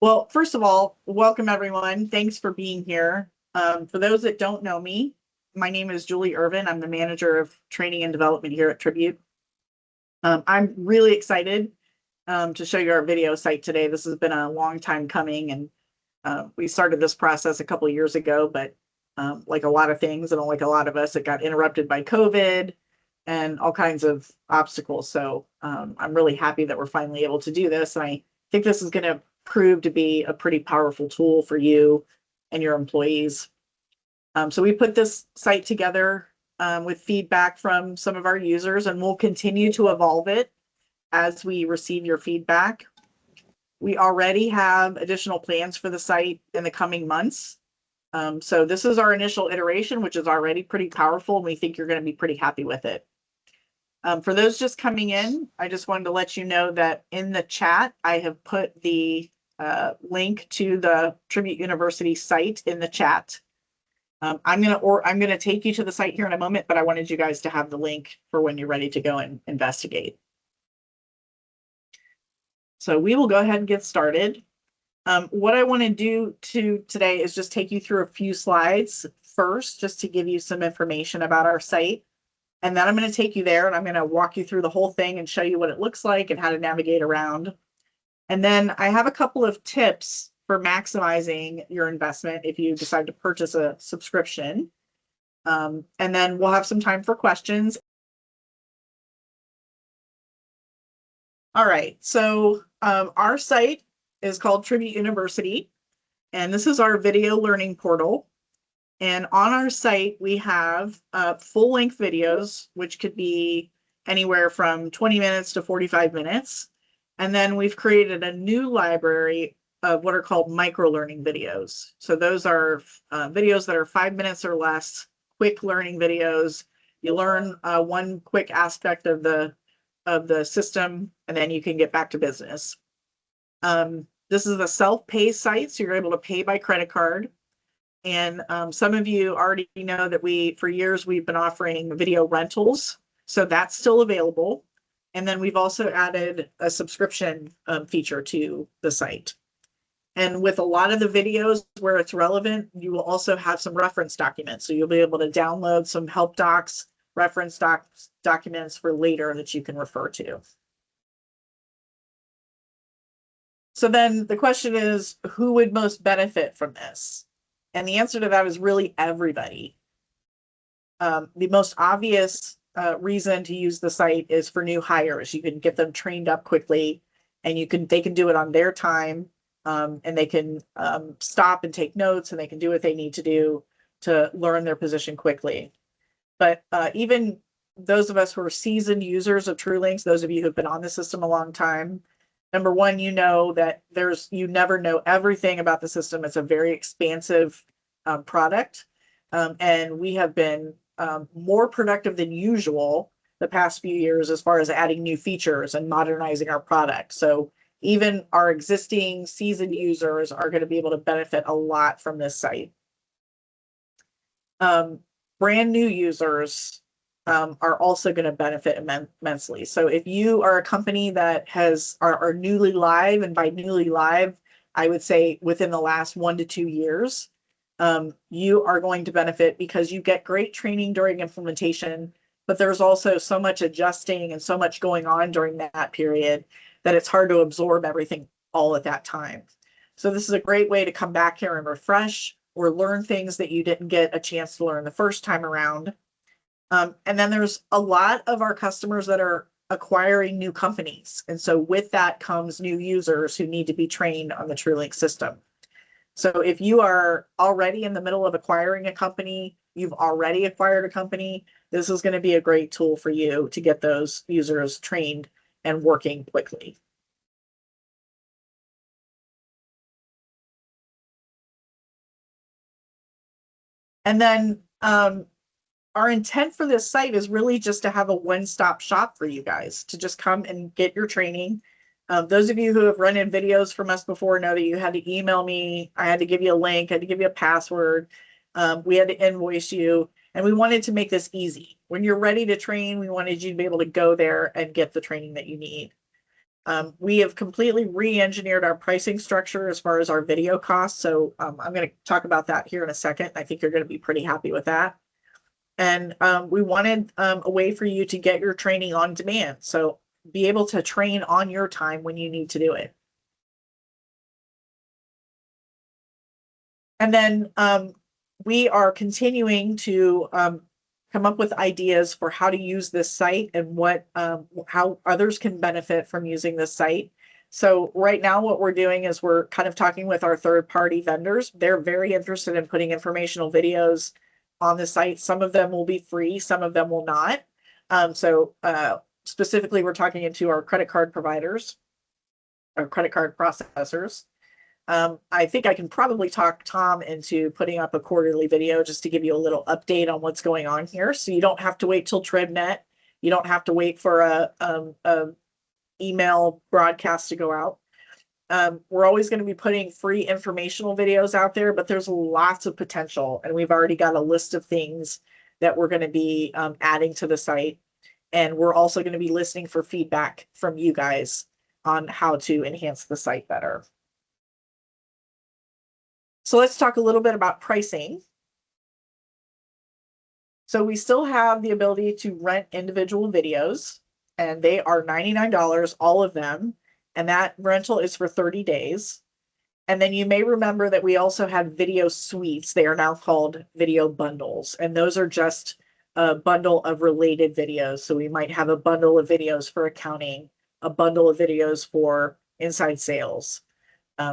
Well, first of all, welcome everyone. Thanks for being here. For those that don't know me, my name is Julie Irvin. I'm the manager of training and development here at Tribute. I'm really excited to show you our video site today. This has been a long time coming, and we started this process a couple of years ago, but like a lot of things and like a lot of us, it got interrupted by COVID and all kinds of obstacles. So I'm really happy that we're finally able to do this. And I think this is going to prove to be a pretty powerful tool for you and your employees. So we put this site together with feedback from some of our users, and we'll continue to evolve it as we receive your feedback. We already have additional plans for the site in the coming months. So this is our initial iteration, which is already pretty powerful, and we think you're going to be pretty happy with it. For those just coming in, I just wanted to let you know that in the chat, I have put the link to the Tribute University site in the chat. I'm gonna take you to the site here in a moment, but I wanted you guys to have the link for when you're ready to go and investigate. So we will go ahead and get started. What I want to do today is just take you through a few slides first, just to give you some information about our site. And then I'm going to take you there and I'm going to walk you through the whole thing and show you what it looks like and how to navigate around. And then I have a couple of tips for maximizing your investment if you decide to purchase a subscription. And then we'll have some time for questions. All right, so our site is called Tribute University, and this is our video learning portal. And on our site, we have full-length videos, which could be anywhere from 20 minutes to 45 minutes. And then we've created a new library of what are called micro-learning videos. So those are videos that are 5 minutes or less, quick learning videos. You learn one quick aspect of the system, and then you can get back to business. This is a self-pay site, so you're able to pay by credit card. And some of you already know that for years, we've been offering video rentals. So that's still available. And then we've also added a subscription feature to the site. And with a lot of the videos where it's relevant, you will also have some reference documents. So you'll be able to download some help docs, reference documents for later that you can refer to. So then the question is, who would most benefit from this? And the answer to that is really everybody. The most obvious reason to use the site is for new hires. You can get them trained up quickly, and they can do it on their time, and they can stop and take notes, and they can do what they need to do to learn their position quickly. But even those of us who are seasoned users of TrueLinks, those of you who've been on the system a long time, number one, you know that you never know everything about the system. It's a very expansive product. And we have been more productive than usual the past few years as far as adding new features and modernizing our product. So even our existing seasoned users are going to be able to benefit a lot from this site. Brand new users are also going to benefit immensely. So if you are a company that are newly live, and by newly live, I would say within the last 1 to 2 years, you are going to benefit because you get great training during implementation, but there's also so much adjusting and so much going on during that period that it's hard to absorb everything all at that time. So this is a great way to come back here and refresh or learn things that you didn't get a chance to learn the first time around. And then there's a lot of our customers that are acquiring new companies. And so with that comes new users who need to be trained on the TrueLink system. So if you are already in the middle of acquiring a company, you've already acquired a company, this is going to be a great tool for you to get those users trained and working quickly. And then our intent for this site is really just to have a one-stop shop for you guys to just come and get your training. Those of you who have run in videos from us before know that you had to email me. I had to give you a link. I had to give you a password. We had to invoice you. And we wanted to make this easy. When you're ready to train, we wanted you to be able to go there and get the training that you need. We have completely re-engineered our pricing structure as far as our video costs. So I'm going to talk about that here in a second. I think you're going to be pretty happy with that. And we wanted a way for you to get your training on demand. So be able to train on your time when you need to do it. And then we are continuing to come up with ideas for how to use this site and what how others can benefit from using this site. So right now what we're doing is we're kind of talking with our third-party vendors. They're very interested in putting informational videos on the site. Some of them will be free, some of them will not. So specifically, we're talking into our credit card providers, our credit card processors. I think I can probably talk Tom into putting up a quarterly video just to give you a little update on what's going on here. So you don't have to wait till TribNet. You don't have to wait for a email broadcast to go out. We're always going to be putting free informational videos out there, but there's lots of potential. And we've already got a list of things that we're going to be adding to the site. And we're also going to be listening for feedback from you guys on how to enhance the site better. So let's talk a little bit about pricing. So we still have the ability to rent individual videos, and they are $99, all of them. And that rental is for 30 days. And then you may remember that we also have video suites. They are now called video bundles. And those are just a bundle of related videos. So we might have a bundle of videos for accounting, a bundle of videos for inside sales.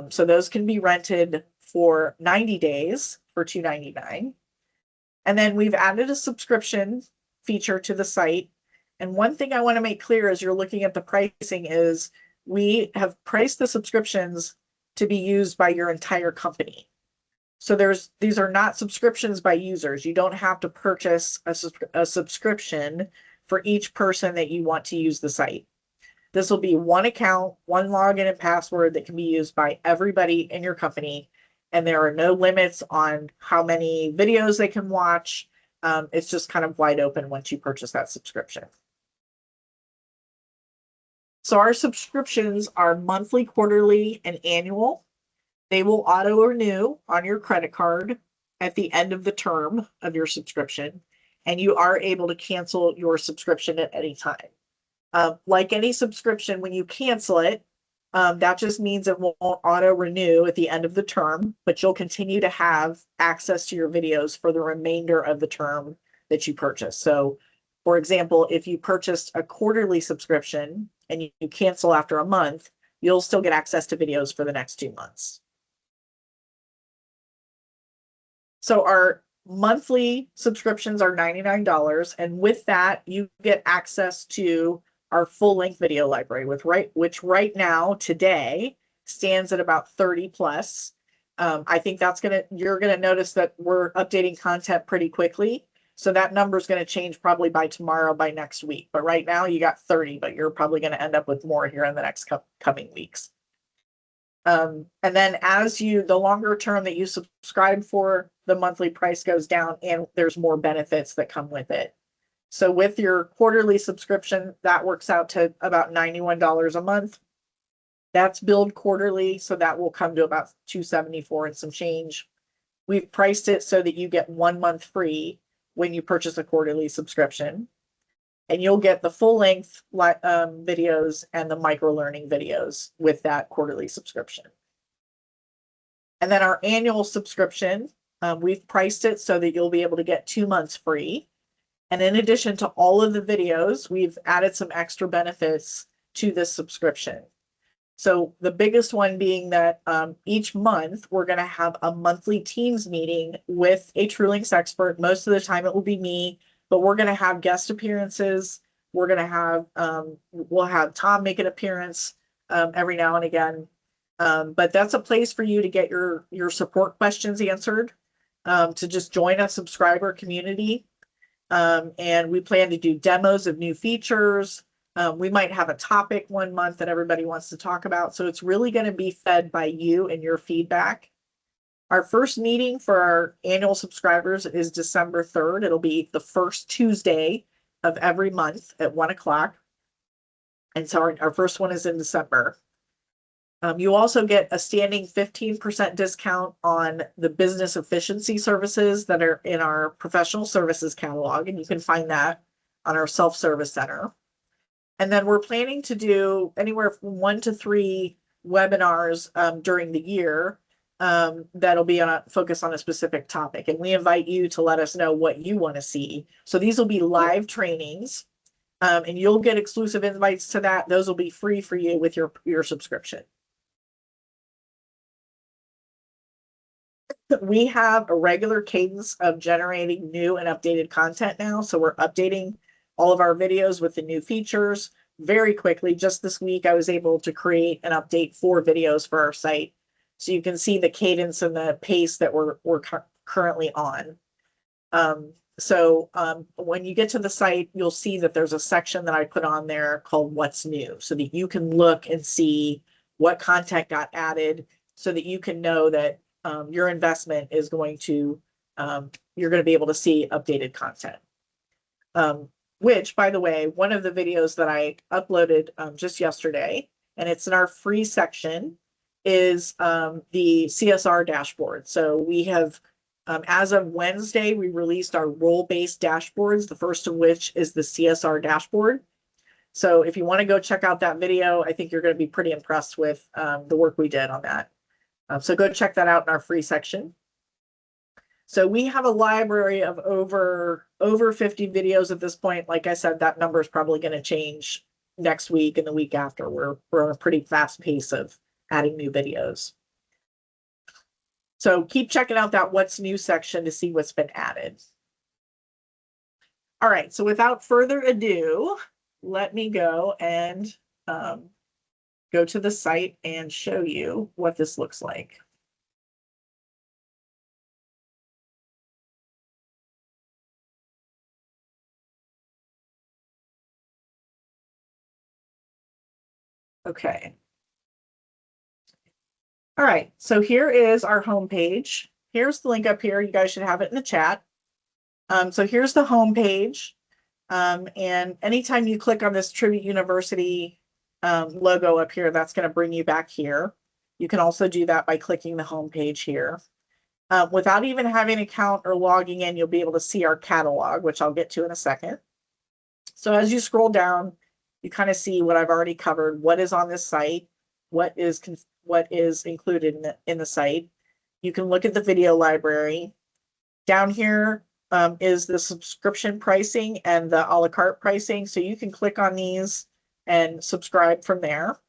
So those can be rented for 90 days for $2.99. And then we've added a subscription feature to the site. And one thing I want to make clear as you're looking at the pricing is we have priced the subscriptions to be used by your entire company. So these are not subscriptions by users. You don't have to purchase a subscription for each person that you want to use the site. This will be one account, one login and password that can be used by everybody in your company. And there are no limits on how many videos they can watch. It's just kind of wide open once you purchase that subscription. So our subscriptions are monthly, quarterly, and annual. They will auto renew on your credit card at the end of the term of your subscription, and you are able to cancel your subscription at any time. Like any subscription, when you cancel it, that just means it won't auto renew at the end of the term, but you'll continue to have access to your videos for the remainder of the term that you purchase. So, for example, if you purchased a quarterly subscription and you cancel after a month, you'll still get access to videos for the next 2 months. So our monthly subscriptions are $99, and with that, you get access to our full-length video library, which right now, today, stands at about 30 plus. I think you're gonna notice that we're updating content pretty quickly. So that number is going to change probably by tomorrow, by next week. But right now you got 30, but you're probably going to end up with more here in the next coming weeks. And then the longer term that you subscribe for, the monthly price goes down and there's more benefits that come with it. So with your quarterly subscription, that works out to about $91 a month. That's billed quarterly, so that will come to about $274 and some change. We've priced it so that you get 1 month free when you purchase a quarterly subscription, and you'll get the full length videos and the micro learning videos with that quarterly subscription. And then our annual subscription, we've priced it so that you'll be able to get 2 months free. And in addition to all of the videos, we've added some extra benefits to this subscription. So the biggest one being that each month we're going to have a monthly Teams meeting with a TrueLinks expert. Most of the time it will be me, but we're going to have guest appearances. We're going to have we'll have Tom make an appearance every now and again. But that's a place for you to get your support questions answered, to just join a subscriber community. And we plan to do demos of new features. We might have a topic 1 month that everybody wants to talk about. So it's really going to be fed by you and your feedback. Our first meeting for our annual subscribers is December 3rd. It'll be the first Tuesday of every month at 1 o'clock. And so our first one is in December. You also get a standing 15% discount on the business efficiency services that are in our professional services catalog, and you can find that on our self-service center. And then we're planning to do anywhere from 1 to 3 webinars during the year that'll be on a focus on a specific topic. And we invite you to let us know what you want to see. So these will be live trainings, and you'll get exclusive invites to that. Those will be free for you with your subscription. We have a regular cadence of generating new and updated content now. So we're updating all of our videos with the new features very quickly. Just this week, I was able to create and update 4 videos for our site. So you can see the cadence and the pace that we're currently on. When you get to the site, you'll see that there's a section that I put on there called What's New, so that you can look and see what content got added, so that you can know that your investment is going to, you're going to be able to see updated content. Which, by the way, one of the videos that I uploaded just yesterday, and it's in our free section, is the CSR dashboard. So we have, as of Wednesday, we released our role-based dashboards, the first of which is the CSR dashboard. So if you want to go check out that video, I think you're going to be pretty impressed with the work we did on that. So go check that out in our free section. So we have a library of over 50 videos at this point. Like I said, that number is probably going to change next week and the week after. We're on a pretty fast pace of adding new videos. So keep checking out that What's New section to see what's been added. All right, so without further ado, let me go and go to the site and show you what this looks like. Okay. All right, so here is our homepage. Here's the link up here. You guys should have it in the chat. So here's the homepage. And anytime you click on this Tribute University logo up here, that's going to bring you back here. You can also do that by clicking the homepage here. Without even having an account or logging in, you'll be able to see our catalog, which I'll get to in a second. So as you scroll down, you kind of see what I've already covered, what is on this site, what is included in the site. You can look at the video library. Down here is the subscription pricing and the a la carte pricing. So you can click on these and subscribe from there.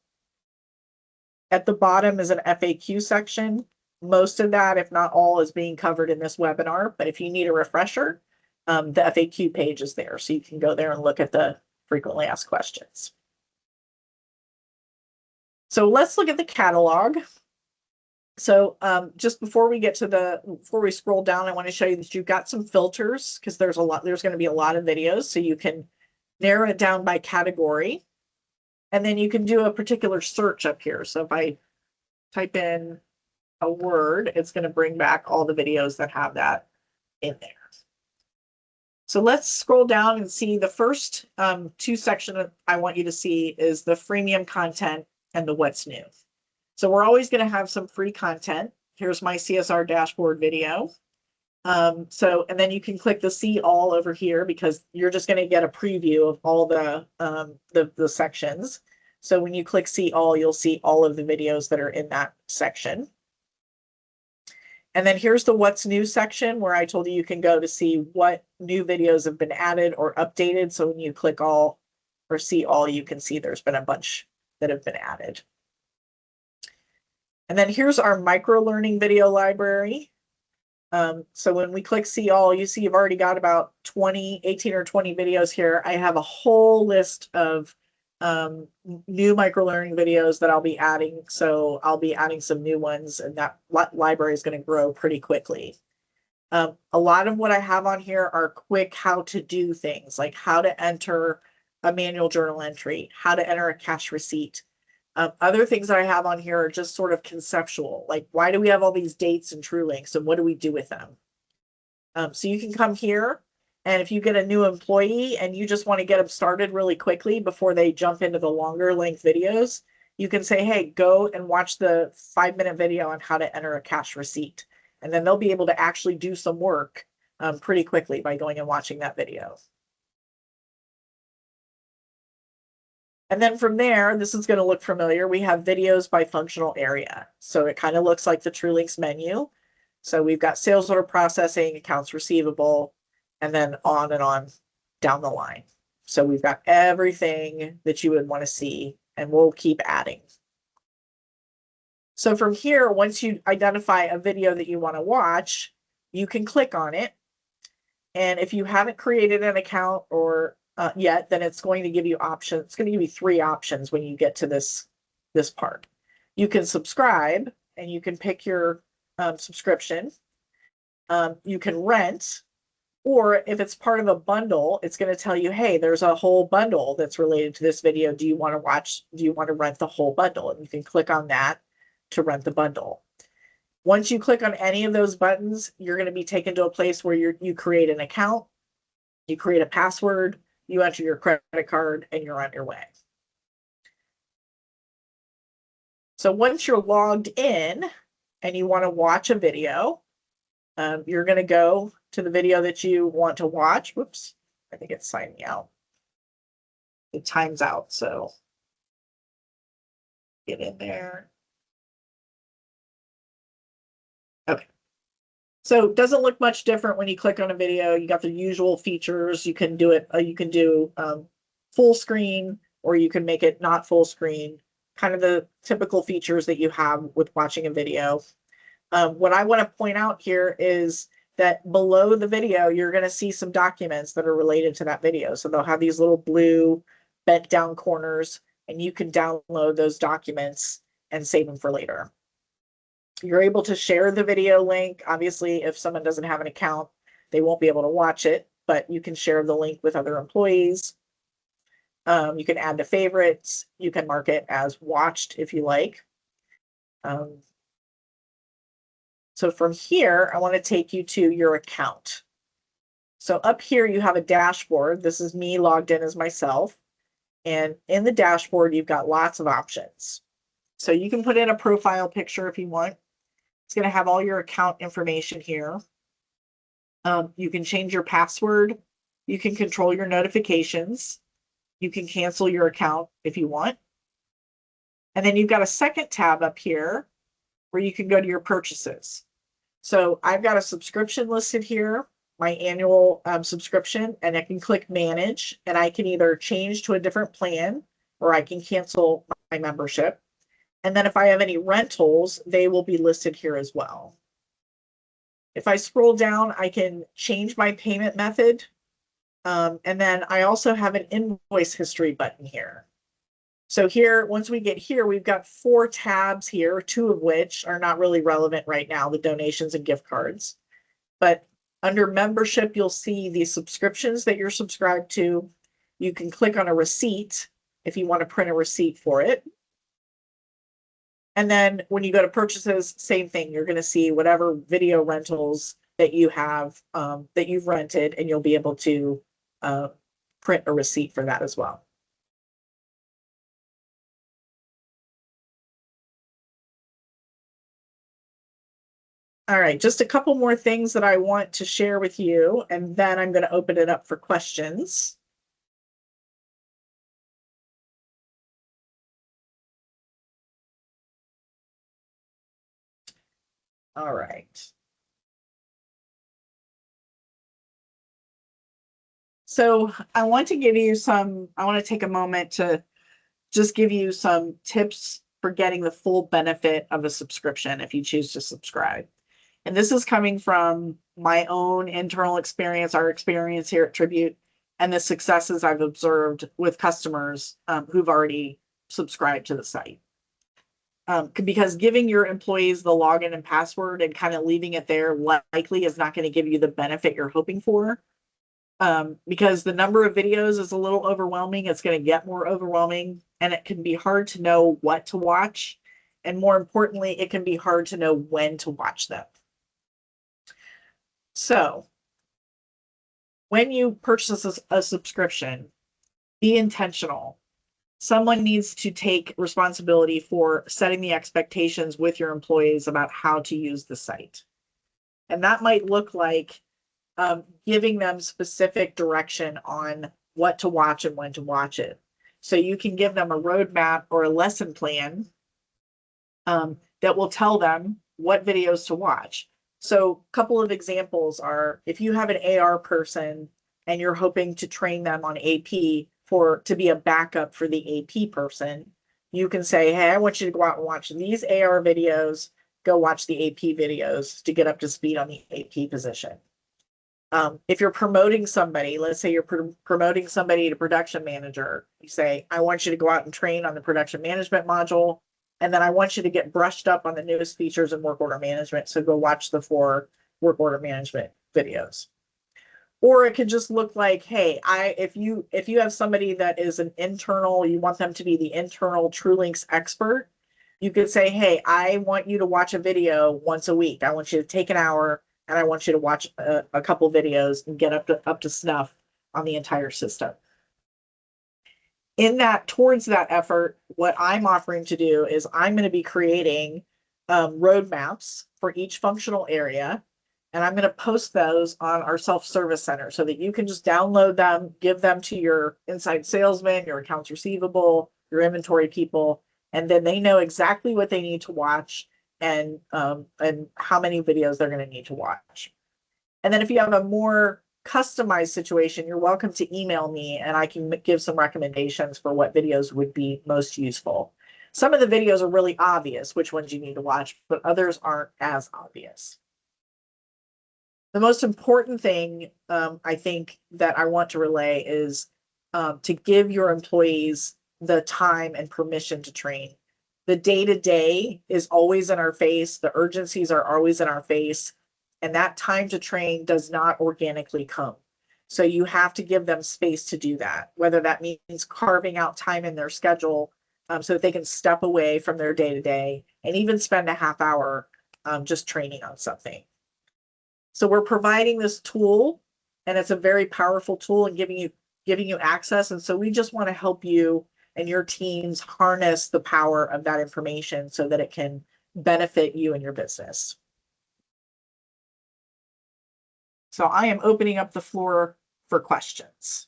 At the bottom is an FAQ section. Most of that, if not all, is being covered in this webinar. But if you need a refresher, the FAQ page is there. So you can go there and look at the frequently asked questions. So let's look at the catalog. So just before we scroll down, I want to show you that you've got some filters, because there's going to be a lot of videos. So you can narrow it down by category, and then you can do a particular search up here. So if I type in a word, it's going to bring back all the videos that have that in there. So let's scroll down and see the first 2 sections I want you to see is the freemium content and the What's New. So we're always going to have some free content. Here's my CSR dashboard video. And then you can click the See All over here, because you're just going to get a preview of all the sections. So when you click See All, you'll see all of the videos that are in that section. And then here's the What's New section, where I told you can go to see what new videos have been added or updated. So when you click All or See All, you can see there's been a bunch that have been added. And then here's our micro-learning video library. So when we click See All, you see you've already got about 18 or 20 videos here. I have a whole list of new micro-learning videos that I'll be adding. So I'll be adding some new ones, and that library is going to grow pretty quickly. A lot of what I have on here are quick how-to-do things, like how to enter a manual journal entry, how to enter a cash receipt. Other things that I have on here are just sort of conceptual, like why do we have all these dates and true links, and what do we do with them? So you can come here And if you get a new employee and you just want to get them started really quickly before they jump into the longer length videos, you can say, hey, go and watch the 5-minute video on how to enter a cash receipt. And then they'll be able to actually do some work pretty quickly by going and watching that video. And then from there, this is going to look familiar. We have videos by functional area. So it kind of looks like the TrueLinks menu. So we've got sales order processing, accounts receivable, and then on down the line. So we've got everything that you would want to see, and we'll keep adding. So from here, once you identify a video that you want to watch, you can click on it. And if you haven't created an account or yet, then it's going to give you options. It's going to give you 3 options when you get to this part. You can subscribe, and you can pick your subscription. You can rent, or if it's part of a bundle, it's going to tell you, hey, there's a whole bundle that's related to this video. Do you want to watch? Do you want to rent the whole bundle? And you can click on that to rent the bundle. Once you click on any of those buttons, you're going to be taken to a place where you create an account, you create a password, you enter your credit card, and you're on your way. So once you're logged in and you want to watch a video, you're going to go to the video that you want to watch. Whoops, I think it's signed me out. It times out, so get in there. Okay. So it doesn't look much different when you click on a video. You got the usual features. You can do it. You can do full screen, or you can make it not full screen. Kind of the typical features that you have with watching a video. What I want to point out here is that below the video, you're going to see some documents that are related to that video. So they'll have these little blue bent down corners, and you can download those documents and save them for later. You're able to share the video link. Obviously, if someone doesn't have an account, they won't be able to watch it, but you can share the link with other employees. You can add to favorites. You can mark it as watched if you like. So from here, I want to take you to your account. So up here, you have a dashboard. This is me logged in as myself. And in the dashboard, you've got lots of options. So you can put in a profile picture if you want. It's going to have all your account information here. You can change your password. You can control your notifications. You can cancel your account if you want. And then you've got a second tab up here where you can go to your purchases. So I've got a subscription listed here, my annual subscription, and I can click manage, and I can either change to a different plan or I can cancel my membership. And then if I have any rentals, they will be listed here as well. If I scroll down, I can change my payment method. And then I also have an invoice history button here. So here, once we get here, we've got 4 tabs here, 2 of which are not really relevant right now, the donations and gift cards. But under membership, you'll see the subscriptions that you're subscribed to. You can click on a receipt if you want to print a receipt for it. And then when you go to purchases, same thing. You're going to see whatever video rentals that you have that you've rented, and you'll be able to print a receipt for that as well. All right, just a couple more things that I want to share with you, and then I'm going to open it up for questions. All right. So I want to give you I want to take a moment to just give you some tips for getting the full benefit of a subscription if you choose to subscribe. And this is coming from my own internal experience, our experience here at Tribute, and the successes I've observed with customers who've already subscribed to the site. Because giving your employees the login and password and kind of leaving it there likely is not going to give you the benefit you're hoping for. Because the number of videos is a little overwhelming. It's going to get more overwhelming, and it can be hard to know what to watch. And more importantly, it can be hard to know when to watch them. So when you purchase a subscription, be intentional. Someone needs to take responsibility for setting the expectations with your employees about how to use the site. And that might look like giving them specific direction on what to watch and when to watch it. So you can give them a roadmap or a lesson plan that will tell them what videos to watch. So a couple of examples are, if you have an AR person and you're hoping to train them on AP to be a backup for the AP person, you can say, hey, I want you to go out and watch these AR videos, go watch the AP videos to get up to speed on the AP position. If you're promoting somebody, let's say you're promoting somebody to production manager, you say, I want you to go out and train on the production management module, and then I want you to get brushed up on the newest features in work order management. So go watch the 4 work order management videos. Or it could just look like, hey, if you have somebody that is an internal, you want them to be the internal TrueLinks expert, you could say, hey, I want you to watch a video once a week. I want you to take an hour and I want you to watch a couple videos and get up to snuff on the entire system. Towards that effort, what I'm offering to do is I'm going to be creating roadmaps for each functional area, and I'm going to post those on our self-service center so that you can just download them, give them to your inside salesman, your accounts receivable, your inventory people, and then they know exactly what they need to watch and how many videos they're going to need to watch. And then if you have a more customized situation, you're welcome to email me and I can give some recommendations for what videos would be most useful. Some of the videos are really obvious which ones you need to watch, but others aren't as obvious. The most important thing I think that I want to relay is to give your employees the time and permission to train. The day-to-day is always in our face. The urgencies are always in our face. And that time to train does not organically come. So you have to give them space to do that, whether that means carving out time in their schedule so that they can step away from their day-to-day and even spend a half hour just training on something. So we're providing this tool, and it's a very powerful tool and giving you access. And so we just want to help you and your teams harness the power of that information so that it can benefit you and your business. So I am opening up the floor for questions.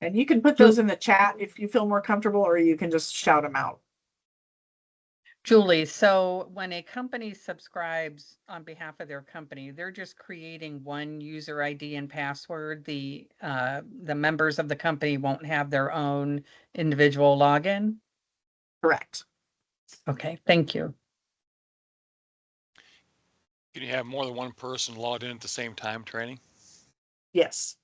And you can put those in the chat if you feel more comfortable, or you can just shout them out. Julie, so when a company subscribes on behalf of their company, they're just creating one user ID and password. The members of the company won't have their own individual login? Correct. Okay, thank you. Can you have more than one person logged in at the same time training? Yes.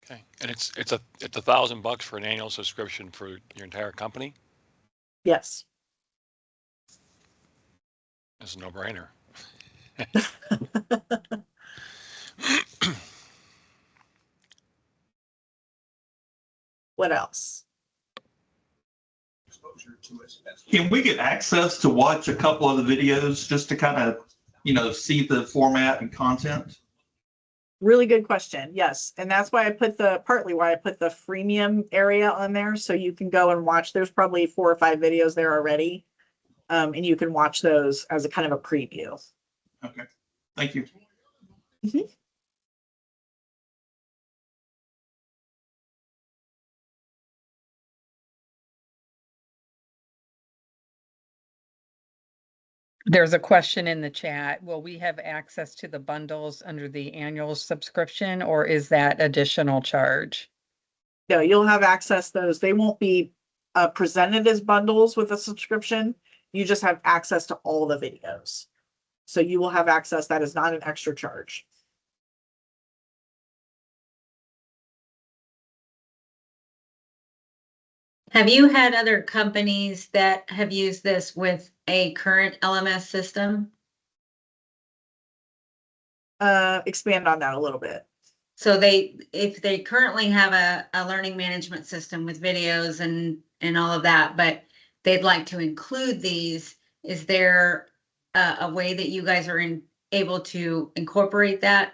Okay, and it's $1,000 for an annual subscription for your entire company? Yes. It's a no-brainer. What else? Can we get access to watch a couple of the videos just to kind of, see the format and content? Really good question. Yes. And that's why partly why I put the freemium area on there. So you can go and watch. There's probably 4 or 5 videos there already. And you can watch those as a kind of a preview. Okay. Thank you. Mm-hmm. There's a question in the chat. Will we have access to the bundles under the annual subscription, or is that additional charge? No, you'll have access to those. They won't be presented as bundles with a subscription. You just have access to all the videos. So you will have access. That is not an extra charge. Have you had other companies that have used this with a current LMS system? Expand on that a little bit. So if they currently have a learning management system with videos and all of that, but they'd like to include these, is there a way that you guys are able to incorporate that?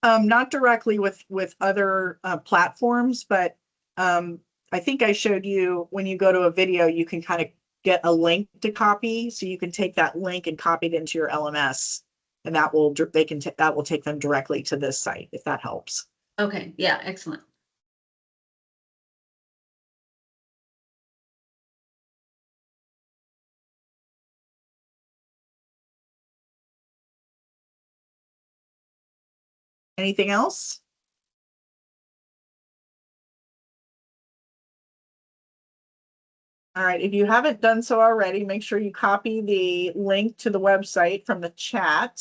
Not directly with other platforms, but I think I showed you when you go to a video, you can kind of get a link to copy. So you can take that link and copy it into your LMS, and that will take them directly to this site, if that helps. Okay, yeah, excellent. Anything else? All right, if you haven't done so already, make sure you copy the link to the website from the chat.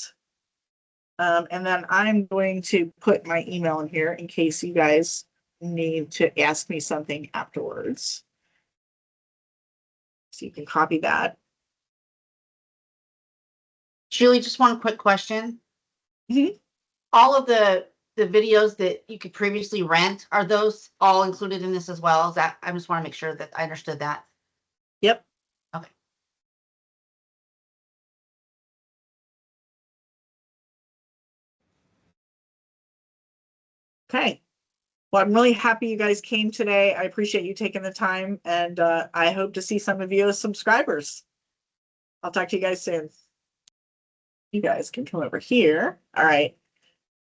And then I'm going to put my email in here in case you guys need to ask me something afterwards. So you can copy that. Julie, just one quick question. Mhm. All of the videos that you could previously rent, are those all included in this as well? Is that, I just want to make sure that I understood that. Yep. Okay. Okay. Well, I'm really happy you guys came today. I appreciate you taking the time, and I hope to see some of you as subscribers. I'll talk to you guys soon. You guys can come over here. All right.